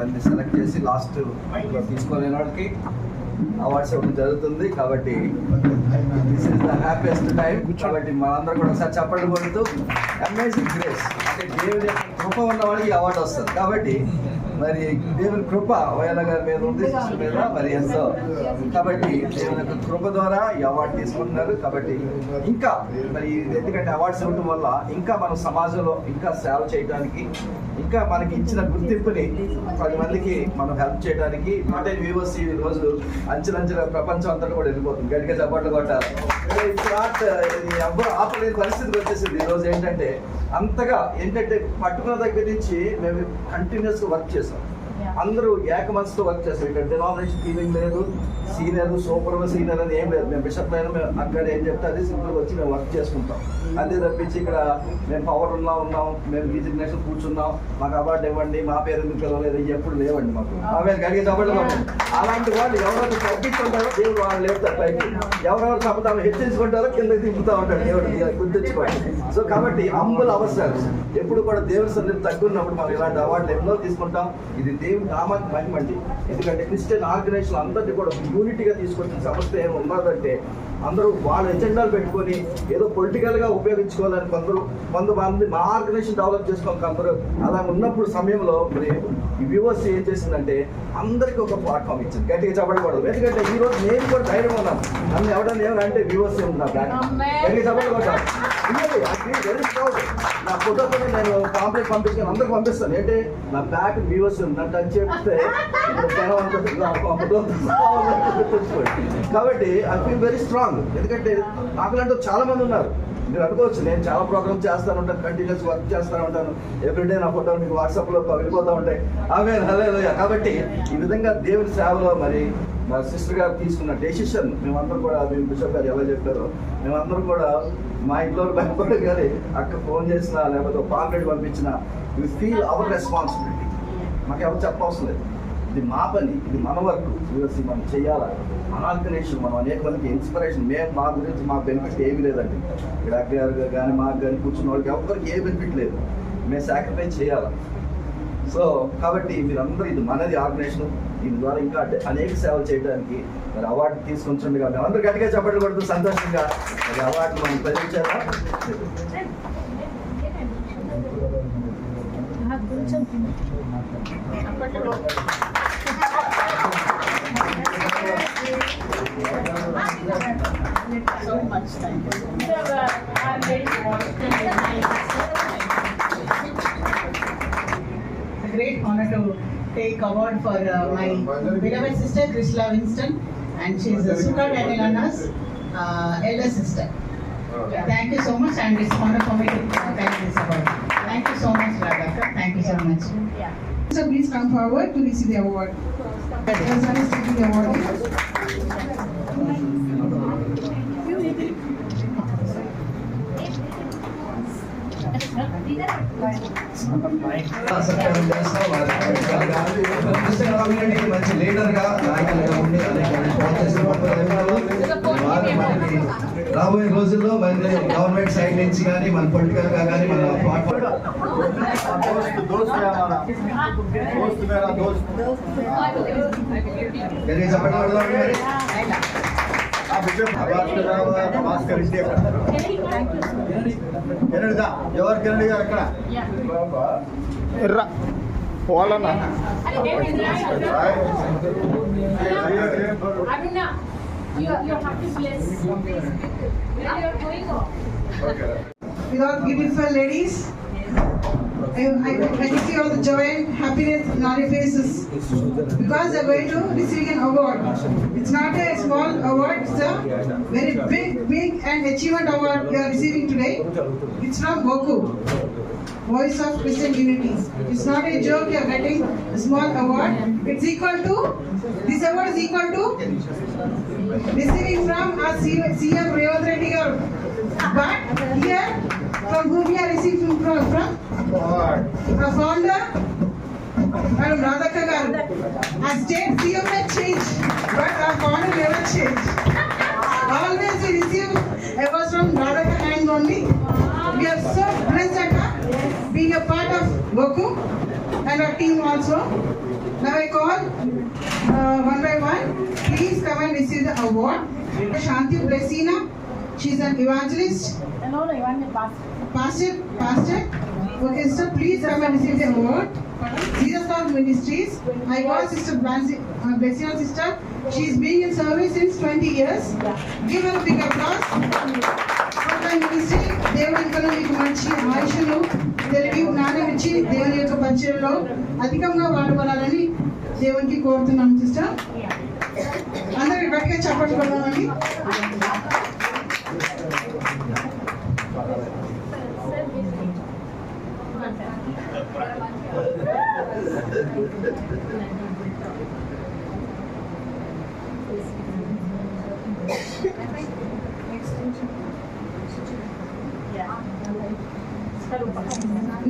వారిని సెలెక్ట్ చేసి లాస్ట్ తీసుకోలేని వాళ్ళకి అవార్డ్స్ ఇవ్వడం జరుగుతుంది. కాబట్టి this is the happiest time. కాబట్టి మనందరం కూడా ఒకసారి చప్పట్లు కొడుతూ అమేజింగ్ గ్రేస్ అంటే దేవుని కృప ఉన్న వాళ్ళకి అవార్డు వస్తుంది. కాబట్టి మరి దేవుని కృప వైఎల్ గారి మీద ఉంది, సిస్టర్ మీద మరి ఎంతో. కాబట్టి దేవుని యొక్క కృప ద్వారా ఈ అవార్డు తీసుకుంటున్నారు. కాబట్టి ఇంకా మరి ఎందుకంటే అవార్డ్స్ ఇవ్వడం వల్ల ఇంకా మనం సమాజంలో ఇంకా సేవ చేయడానికి, ఇంకా మనకి ఇచ్చిన గుర్తింపుని 10 మందికి మనం హెల్ప్ చేయడానికి అంటే వ్యూవర్స్ ఈ రోజు అంచెలంచెల ప్రపంచం అంతా కూడా వెళ్ళిపోతుంది. గట్టిగా చప్పట్లు కొట్టాలి. ఇది ఎవ్వరు ఆపలేని పరిస్థితికి వచ్చేసింది. ఈ రోజు ఏంటంటే అంతగా ఏంటంటే పట్టుకున్న దగ్గర నుంచి మేము కంటిన్యూస్గా వర్క్ చేసాం. అందరూ ఏక మనసుతో వర్క్ చేస్తాం. ఇక్కడ డినామినేషన్ ఫీలింగ్ లేదు, సీనియర్ సూపర్ సీనియర్ అని ఏం లేదు. మేము బిషప్ అయినా మేము అక్కడ ఏం చెప్తే అది సింపుల్గా వచ్చి మేము వర్క్ చేసుకుంటాం. అదే తప్పించి ఇక్కడ మేము పవర్ ఉన్నాం, మేము రిజిగ్నేషన్ కూర్చున్నాం, మాకు అవార్డు ఇవ్వండి, మా పేరు ఎందుకు పిలవలేదు, ఎప్పుడు లేవండి మాకు. మేము గడిగే కాబట్టి అలాంటి వాళ్ళు ఎవరైనా తగ్గించుకుంటారో దేవుడు వాళ్ళు లేపుతారు పైకి, ఎవరెవరు చంపుతామో హెచ్చించుకుంటారో కిందకి దింపుతూ ఉంటాడు దేవుడు, గుర్తుంచుకోండి. సో కాబట్టి అంబుల్ అవసరాలు ఎప్పుడు కూడా దేవుడి సన్నిధి తగ్గున్నప్పుడు మనం ఇలాంటి అవార్డులు ఎన్నో తీసుకుంటాం. ఇది దేవుడి నామానికి మహిమండి. ఎందుకంటే క్రిస్టియన్ ఆర్గనైజేషన్ అందరినీ కూడా యూనిటీగా తీసుకొచ్చిన సంస్థ ఏమి ఉన్నదంటే అందరూ వాళ్ళ ఎజెండాలు పెట్టుకొని ఏదో పొలిటికల్గా ఉపయోగించుకోవాలని కొంతమంది మా ఆర్గనైజేషన్ డెవలప్ చేసుకోవాలి అందరూ. అలా ఉన్నప్పుడు సమయంలో మరి ఈ వ్యూవర్స్ ఏం చేసిందంటే అందరికీ ఒక ప్లాట్ఫామ్ ఇచ్చింది. గట్టిగా చెప్పకూడదు. ఎందుకంటే ఈ రోజు నేను కూడా ధైర్యం ఉన్నాను. నన్ను ఎవడన్నా ఏమంటే వ్యూవర్స్ ఉన్నా బ్యాక్ గట్టిగా చెప్పకూడదు. Very proud. నా ఫోటో కూడా నేను కాంప్లెక్స్ పంపించాను, అందరికి పంపిస్తాను. ఏంటంటే నా బ్యాక్ వ్యూవర్స్ ఉన్నట్టు అని చెప్తే కాబట్టి ఐ ఫీల్ వెరీ స్ట్రాంగ్. ఎందుకంటే నాకులాంటి చాలా మంది ఉన్నారు. మీరు అనుకోవచ్చు నేను చాలా ప్రోగ్రామ్స్ చేస్తాను ఉంటాను, కంటిన్యూస్ వర్క్ చేస్తూ ఉంటాను, ఎవ్రీడే నా ఫోటోలు మీకు వాట్సాప్లో వెళ్ళిపోతూ ఉంటాయి. హల్లెలూయా. కాబట్టి ఈ విధంగా దేవుని సేవలో మరి మా సిస్టర్ గారు తీసుకున్న డెసిషన్ మేమందరం కూడా, బిషప్ గారు ఎలా చెప్పారో మేమందరం కూడా మా ఇంట్లో భయపడే కానీ అక్క ఫోన్ చేసినా లేకపోతే పాంప్లెట్ పంపించినా వి ఫీల్ అవర్ రెస్పాన్సిబిలిటీ. మాకు ఎవరు చెప్పవసరం లేదు. ఇది మా పని, ఇది మన వర్క్, యూఎస్సీ మనం చేయాలా. ఆర్గనైజేషన్ మనం అనేక మందికి ఇన్స్పిరేషన్. మేము మా గురించి మా బెనిఫిట్ ఏమీ లేదండి. ఇక్కడ అగ్గగారు కానీ మాకు కానీ కూర్చున్న వాళ్ళకి ఎవరికి ఏ బెనిఫిట్ లేదు. మేము సాక్రిఫైస్ చేయాలి. సో కాబట్టి మీరందరూ ఇది మనది ఆర్గనైజేషన్. దీని ద్వారా ఇంకా అనేక సేవలు చేయడానికి మరి అవార్డు తీసుకొచ్చిండగా మేమందరూ గట్టిగా చెప్పట్లు కొడుతూ సంతోషంగా మరి అవార్డు మనం present So much time. A great honor to take award for my beloved sister Krishla Winston, and she is Sukha Daniela's elder sister. Thank you so much, and it's honor for me to take this award. Thank you so much, Radhaka. Thank you so much. So please come forward to receive the award. Your son is taking the award. మంచి లీడర్గా నాయకులుగా ఉండి రాబోయే రోజుల్లో మన government side నుంచి కానీ మన పొలిటికల్ గా కానీ మన ఎవరు కెనడి గారు అక్కడ పోవాలన్నా With all beautiful ladies, I can see all the joy and happiness in all your faces because they are going to receive an award. It's not a small award, it's a very big and achievement award you are receiving today. It's from Boku, Voice of Christian Unity. It's not a joke, you are getting a small award. It's equal to, this award is equal to receiving from our CM Revanth Reddy garu. But here, from whom we are receiving from our founder, Madam Radhaka garu. Our state CM may change, but our founder never change. Always we receive awards from Radhaka hand only. We are so blessed at being a part of Boku, and and her team also. Now I call one by one. Please come and receive the award. Shanti Blessina, she is an evangelist. Pastor. Okay, sister, please come and receive the award. Jesus Lord Ministries. I call Sister Blessina sister. She is being in service since 20 years. Give her a big applause. For the ministry, దేవుడు ఇంకా మీకు మంచి ఆయుష్ను తెలివి జ్ఞానం ఇచ్చి దేవుని యొక్క పరిచయంలో అధికంగా వాడబడాలని దేవునికి కోరుతున్నాం సిస్టర్. అందరూ గట్టిగా చప్పట్లు కొడదామండి.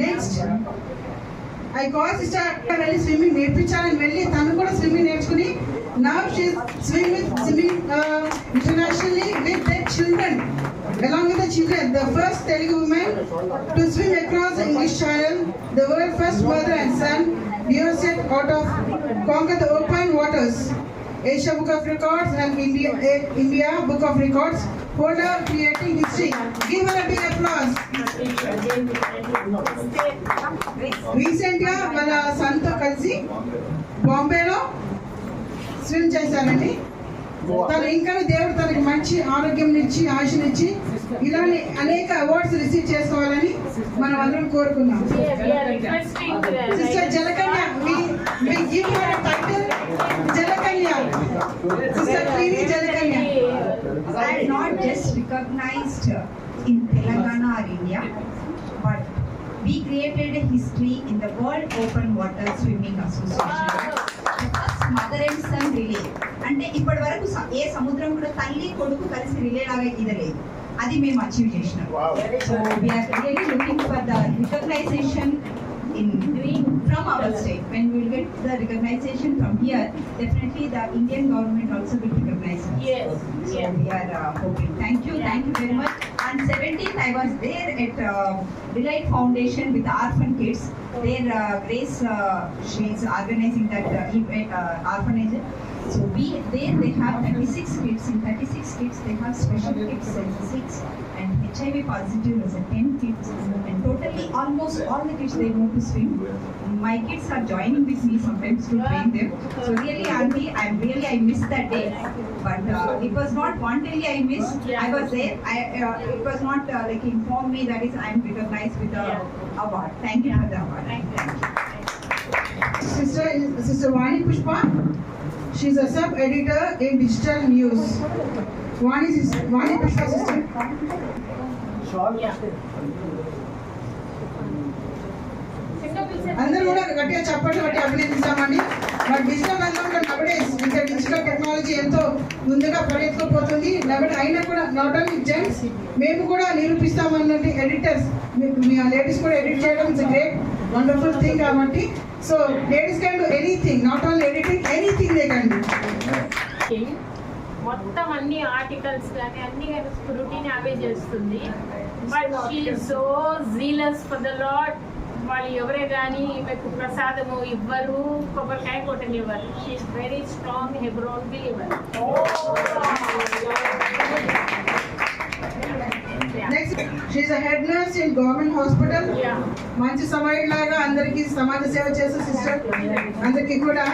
నెక్స్ట్ ఐ కాల్ సిస్టర్ వెళ్ళి స్విమ్మింగ్ నేర్పించాలని వెళ్ళి తను కూడా స్విమ్మింగ్ నేర్చుకుని now she is swimming internationally with their children, along with the children, the first Telugu woman to swim across the English Channel, the world first mother and son set out of conquer the open waters, Asia Book of Records and India Book of Records holder, creating history. Give her a big applause. Recent గా వాళ్ళ sun తో కలిసి బాంబేలో swim చేశారండి. తను ఇంకా దేవుడు తనకి మంచి ఆరోగ్యం ఇచ్చి ఆశనిచ్చి ఇలానే అనేక అవార్డ్స్ రిసీవ్ చేసుకోవాలని మనం అందరం కోరుకున్నాం. Sister Jalakanya, we give her a title Jalakanya. Sister please Jalakanya. are not just recognized in Telangana or India, but we created a history in the World Open Water Swimming Association. Mother and son relay అంటే ఇప్పటి వరకు ఏ సముద్రం కూడా తల్లి కొడుకు కలిసి relay లాగా ఈదలేదు. అది మేము అచీవ్ చేసినాం. So we're really looking for the recognition from our state. When we will get the recognition from here, definitely the Indian government also will recognize us. Yes. So we are hoping. Thank you very much. On 17th, I was there at Delight Foundation with orphan kids. There, Grace, she is organizing that event, orphanage. So they have 36 kids. In 36 kids, they have special kids, 6, and HIV positive is 10 kids. And totally, almost all the kids they know to swim. My kids are joining with me sometimes to train them. So really, Auntie, I missed that day. But it was not one day I missed. I was there. It was not like informed me that is I am recognized with the award. Thank you for the award. Thank you. Sister Vani Pushpa, she is a sub-editor in Digital News. Vani Pushpa sister. అందరూ కూడా గట్టిగా చప్పట్లు కొట్టి అభినందిస్తామండి. మరి digital రంగంలో నవడేస్ ఇంకా digital technology ఎంతో ముందుగా పరిగెత్తుకుపోతుంది. అయినా కూడా నాట్ ఓన్లీ జెంట్స్, మేము కూడా నిరూపిస్తామన్నది ఎడిటర్స్, లేడీస్ కూడా ఎడిట్ చేయడం ఇట్స్ గ్రేట్ వండర్ఫుల్ థింగ్. కాబట్టి so ladies can do anything, not only editing, anything they can do. మొత్తం అన్ని ఆర్టికల్స్ కానీ అన్ని స్క్రూటీని అవే చేస్తుంది. But she is so jealous for the lord. వాళ్ళు ఎవరే కానీ మీకు ప్రసాదము ఇవ్వరు, కొబ్బరికాయ కొట్టనివ్వరు. She is very strong Hebron believer. Next she is a head nurse in government hospital. మంచి సమయం లాగా అందరికి సమాజ సేవ చేసే సిస్టర్. అందరికి కూడా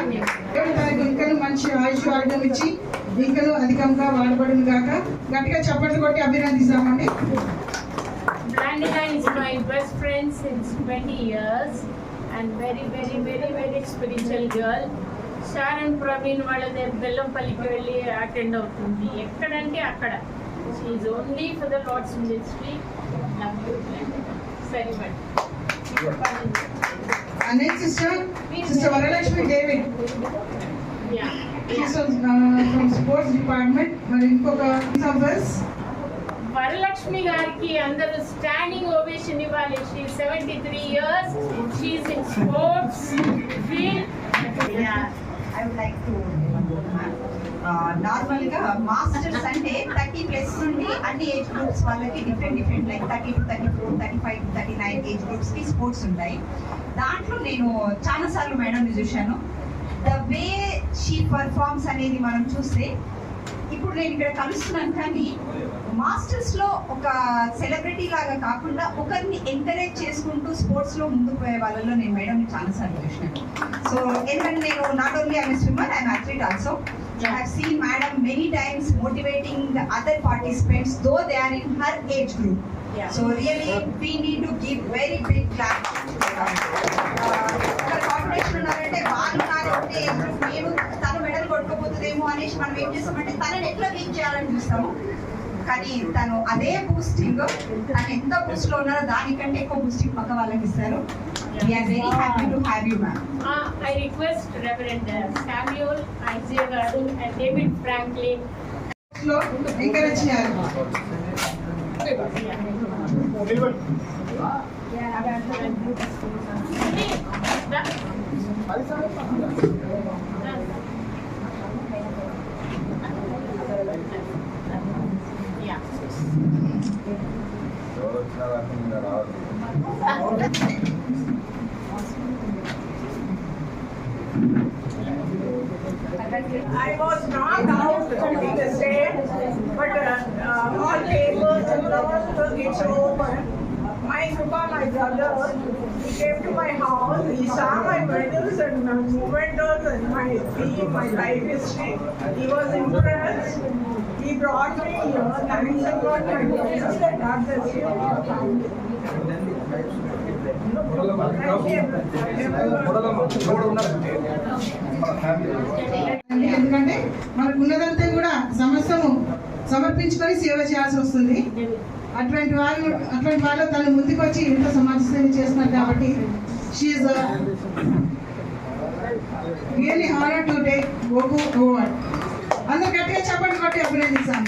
తనకి ఇంకను మంచి ఆయుష్ ఆరోగ్యం ఇచ్చి ఇంకను అధికంగా వాడబడును గాక. గట్టిగా చప్పట్లు కొట్టి అభినందిస్తామండి. Brandina is my best friend since 20 years and very spiritual girl. Sharon Praveen వాళ్ళదే బెల్లంపల్లికి వెళ్ళి అటెండ్ అవుతుంది. ఎక్కడంటే అక్కడ. She is only for the Lord's ministry. Very much. Next sister Varalakshmi David. Yeah. She's from sports department. మరి ఇంకొక us. Varalakshmi గారికి అందరూ standing ovation ఇవ్వాలి. She 73 years. She is in sports field. I would like to normal గా masters అంటే 30+ నుండి అన్ని age groups వాళ్ళకి different like 30 to 34, 35 to 39 age groups కి స్పోర్ట్స్ ఉంటాయి. దాంట్లో నేను చాలా సార్లు మేడం చూశాను. ద వే షీ పర్ఫార్మ్స్ అనేది మనం చూస్తే ఇప్పుడు నేను ఇక్కడ కలుస్తున్నాను, కానీ మాస్టర్స్ లో ఒక సెలబ్రిటీ లాగా కాకుండా ఒకరిని ఎంకరేజ్ చేసుకుంటూ స్పోర్ట్స్ లో ముందుకు పోయే వాళ్ళలో నేను మేడం చాలా సార్లు చూసినాను. సో ఎందుకంటే నేను not only I'm swimmer, I'm athlete also. I have seen madam many times motivating the other participants, though they are in her age group. Yeah. So really we need to give very big clap. ఒక competition ఉన్నారంటే వాళ్ళు నాకు ఒకటే age group, నేను తను medal కొట్టుకోపోతుందేమో అనేసి మనం ఏం చేస్తామంటే తనని ఎట్లా బీట్ చేయాలని చూస్తాము. కానీ తను అదే బూస్టింగ్, తను ఎంత బూస్ట్ లో ఉన్నారో దానికంటే ఎక్కువ బూస్టింగ్ పక్క వాళ్ళకి ఇస్తారు. We're very happy to have you ma'am. I request Reverend Samuel, Isaiah Garu and David Franklin. లో ఎంకరేజ్ చేయాలి. Yeah. I was not out in the state, but all tables and all it's open. My brother, he came to my house, he saw my medals and mementos and my team, my life history. He was impressed. He brought me here. Thanks a lot, my sister. God bless you. ఎందుకంటే మనకు ఉన్నదంతా కూడా సమస్తము సమర్పించుకొని సేవ చేయాల్సి వస్తుంది. అటువంటి వాళ్ళు తను ముందుకొచ్చి ఇంత సమాజ సేవ చేస్తున్నారు కాబట్టి she is really honour to take గోకు అవార్డ్. అందరూ గట్టిగా చెప్పండి కొట్టి అభినందిస్తాను.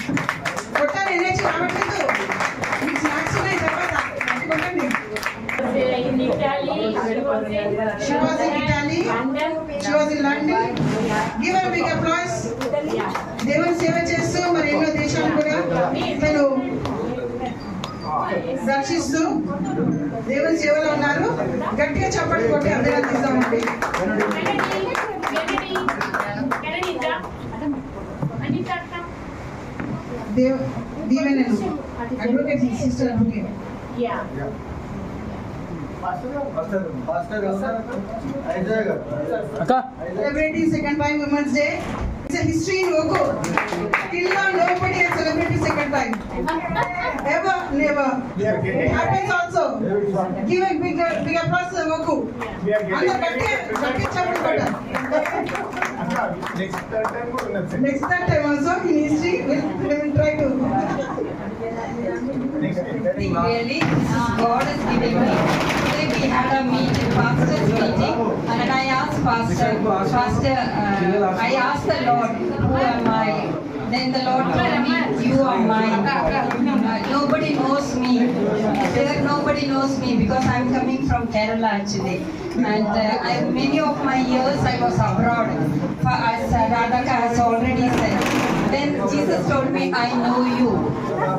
కొట్టాలి ఎనర్జీ రావట్లేదు, మీకు స్నాక్స్ ఉన్నాయి తర్వాత కొట్టండి. In Italy, She was in Italy, she was in London. Give her a big applause. దేవుని సేవ చేస్తూ మరి ఎన్నో దేశాలు కూడా తను దర్శిస్తూ దేవుని సేవలో ఉన్నారు. గట్టిగా చప్పట్లు కొట్టి అభినందిస్తామండి. దీవెనలు advocate sister advocate. Yeah. Celebrating second time Women's Day. It's a history in Oku. Till now nobody has celebrated second time. Ever, never. It happens also. Give a big applause to Oku. Andar gatti chapel kotta. Next time also in history we'll try to. Really, God is giving me. Today we had a meeting, pastor's meeting, and I asked Pastor, I asked the Lord, who am I? Then the Lord told me, you are mine. Nobody knows me. There nobody knows me because I'm coming from Kerala actually. And many of my years I was abroad. As Radhaka has already said. Then Jesus told me, I know you.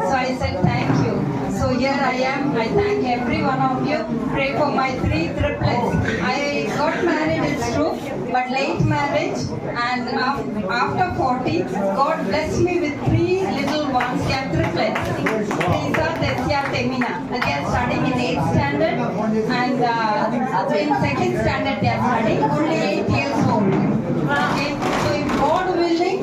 So I said, thank you. So here I am. I thank every one of you. Pray for my 3 triplets. I got married, it's true, but late marriage. And after 40, God blessed me with 3 little ones. They are triplets. These are Tesya, Temina. They are studying in 8th standard, and in 2nd standard they are studying. Only 8 years old. Okay. So if God willing,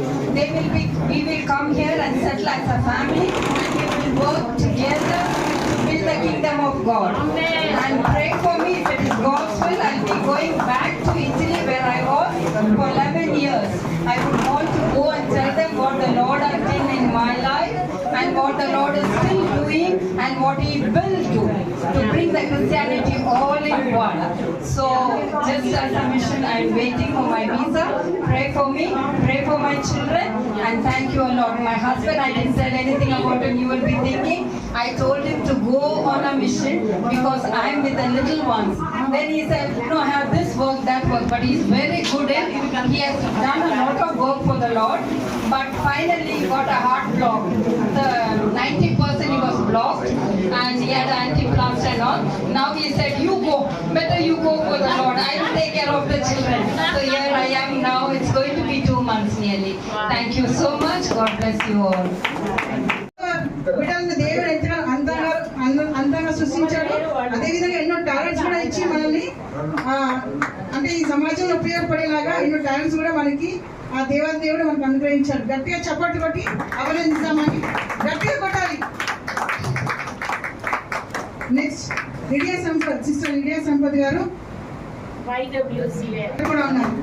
we will come here and settle as a family, and we will work together to build the kingdom of God. Amen. And pray for me, if it is God's will, I'll be going back to Italy where I was for 11 years. I would want to go and tell them what the Lord has done in my life and what the Lord is still doing and what He will do to bring the Christianity all in one. So just as a mission, I am waiting for my visa. Pray for me, pray for my children, and thank you a lot. My husband, I didn't tell anything about him. You will be thinking I told him to go on a mission because I am with the little ones. Then he said, no, I have this work, that work, but he's very good in. He has done a lot of work for the Lord, but finally he got a heart block. The 90% he was blocked and he had anti-plaster and all. Now he said, you go, better you go for the Lord. I will take care of the children. So here I am now. It's going to be 2 months nearly. Thank you so much. God bless you all. బిడ్డలను దేవుడు ఎంతగా అందంగా సృష్టించాడు. అదేవిధంగా ఎన్నో talents కూడా ఇచ్చి మనల్ని అంటే ఈ సమాజంలో ఉపయోగపడేలాగా ఎన్నో టాలెంట్స్ కూడా మనకి ఆ దేవుడు మనకు అనుగ్రహించాడు. గట్టిగా చప్పట్లు కొట్టి అభినందిస్తామని గట్టిగా కొట్టాలి. Next Lydia Sampath, sister Lydia Sampath garu YWCA. కూడా ఉన్నారు.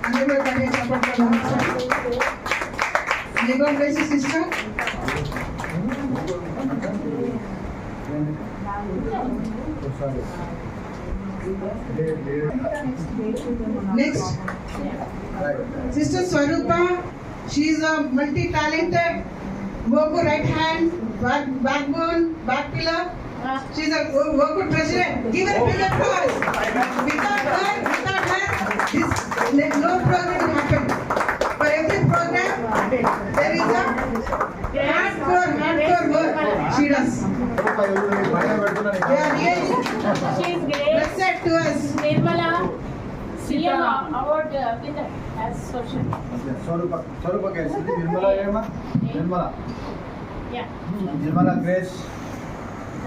అందరూ కూడా గట్టిగా చప్పట్లు కొట్టాలి. Sister Next, Sister Swarupa. She is a multi-talented, Voku right hand, backbone, back pillar. She is a Voku president. Give her a big applause. Without her, this no program will happen. For every program, there is a hardcore work she does. They are really She is great. blessed to us. Nirmala, CM award winner as social. Swaroopa case Nirmala ఏమా Nirmala Yeah. Nirmala grace.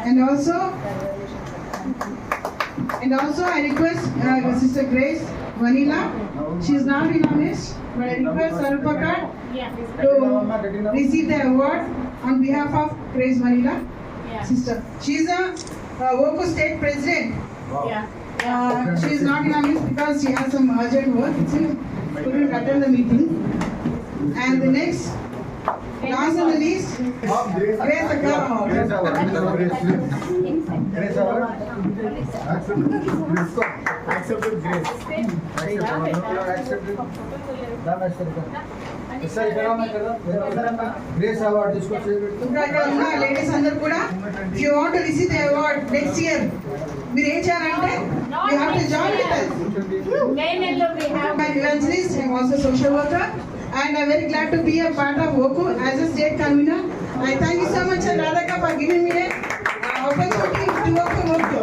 And also I request Sister Grace Vanilla. She is not in our list, but I request Sarupaka Yeah. to receive the award on behalf of Grace Vanilla Yeah. sister. She is a Voku state president. Yeah. She is not in our list because she has some urgent work. She couldn't attend the meeting. And the next, last on the list, Grace Akka Award. Grace award తీసుకొచ్చి ఇంకా ఇక్కడ ఉన్న ladies అందరూ కూడా if you want to receive the award next year, మీరు ఏం చేయాలంటే you have to join with us. Main we have. I'm an evangelist, I'm also a social worker, and I'm very glad to be a part of Voku as a state convener. I thank you so much, Radhaka, for giving me an opportunity to work for Voku.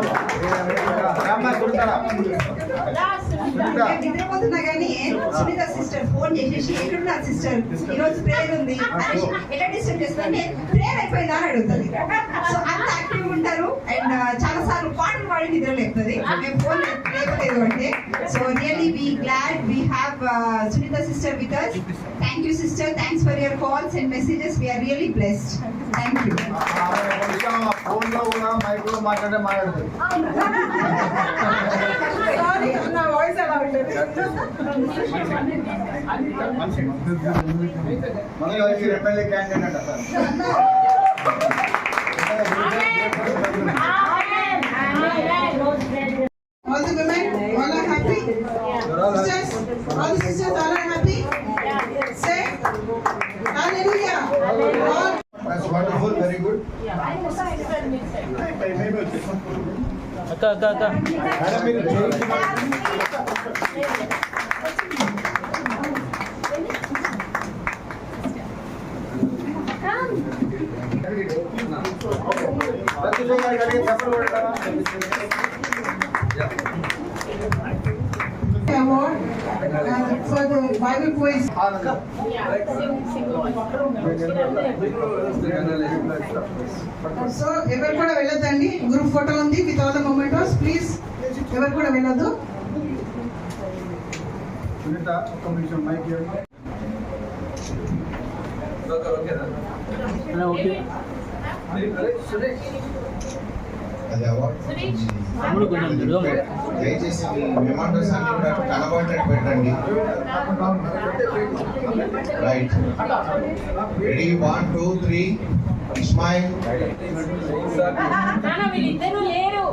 నిద్రపోతున్నా కానీ Sunitha sister phone చేసేసి ఎక్కడున్నా sister ఈరోజు prayer ఉంది అనేసి ఎట్లా disturb చేస్తుందంటే prayer అయిపోయిందా అని అడుగుతుంది. సో అంత యాక్టివ్ ఉంటారు అండ్ చాలా సార్లు పాటలు పాడి నిద్ర లేపుతుంది. మేము ఫోన్ లేపలేదు అంటే so really we glad we have Sunitha sister with us. Thank you sister, thanks for your calls and messages. We're really blessed. Thank you. Phone లో కూడా మైక్ లో మాట్లాడుతుంది. Sorry, నా వాయిస్ అలా ఉంటుంది. మన ఎమ్మెల్యే క్యాండిడేట్ అంట sir. All the women, all are happy? Sisters, all the sisters all are happy? Say, hallelujah. All That's wonderful, very good. Akka. Madam మీరు award for the Bible quiz. So ఎవరు కూడా వెళ్ళొద్దండి. Group photo ఉంది with all the mementos. Please ఎవరు కూడా వెళ్ళొద్దు. సునీత ఒక్క నిమిషం mic ఇవ్వండి. ఓకే అది అవార్డు తమ్ముడు కొంచెం దూరం దయచేసి మీ మెమాంటోస్ అన్ని కూడా కనబడేటట్టు పెట్టండి. Right, ready 1 2 3 smile. వీళ్ళిద్దరూ లేరు.